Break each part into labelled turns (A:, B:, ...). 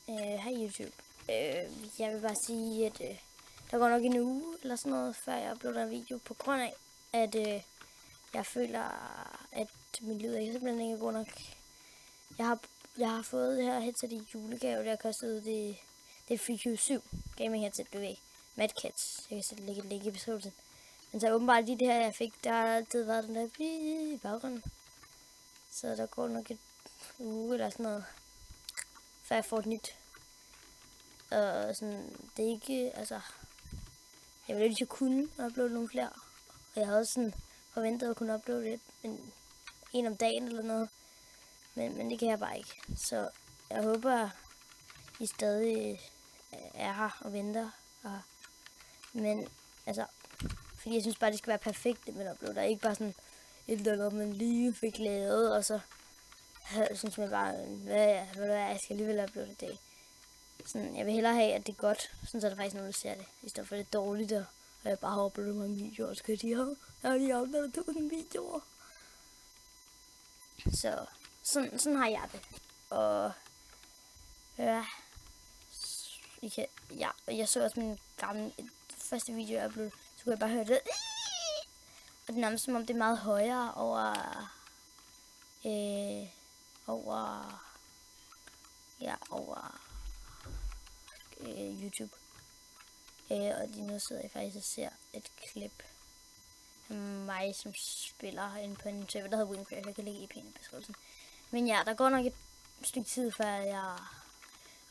A: Hej YouTube. Jeg vil bare sige, at der går nok en uge eller sådan noget, før jeg uploader en video, på grund af, at jeg føler, at min lyd ikke simpelthen ikke er god nok. Jeg har fået det her headset i julegave, det har kostet det er FreeQ7 gaming headset, du ved, Mad Cats. Jeg kan sætte lægge et link i beskrivelsen. Men så åbenbart det her, jeg fik, der har altid været den der i baggrunden. Så der går nok et uge eller sådan noget, før jeg får et nyt. Og sådan, det er ikke, altså, jeg ville ikke kunne uploade nogle flere. Og jeg havde også sådan forventet at kunne uploade en om dagen eller noget. Men det kan jeg bare ikke. Så jeg håber, I stadig er her og venter. Men altså, fordi jeg synes bare, det skal være perfekt, det man uploader. Ikke bare sådan et eller andet, man lige fik lavet, og så synes man bare, hvad jeg skal alligevel uploade i dag. Sådan, jeg vil hellere have, at det er godt, sådan så der faktisk nogen, der ser det, i stedet for det dårligt, og jeg bare har uploadet mange videoer, og skal de have, jeg har lige uploadet 1000 videoer. Så, sådan har jeg det. Og ja, jeg så også min gamle første video, jeg uploadede, så kunne jeg bare høre det. Og det er nærmest som om det er meget højere over YouTube. Og lige nu sidder jeg faktisk og ser et klip af mig, som spiller inde på en server, der hedder Wincraft. Jeg kan lægge IP'en i beskrivelsen. Men ja, der går nok et stykke tid, før jeg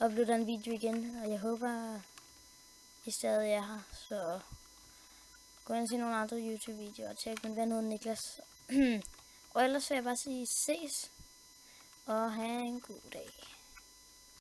A: uploader en video igen. Og jeg håber, I stadig er her. Så gå ind og se nogle andre YouTube-videoer og tjek min ven hedder Niklas. Og ellers vil jeg bare sige ses. Og have en god dag.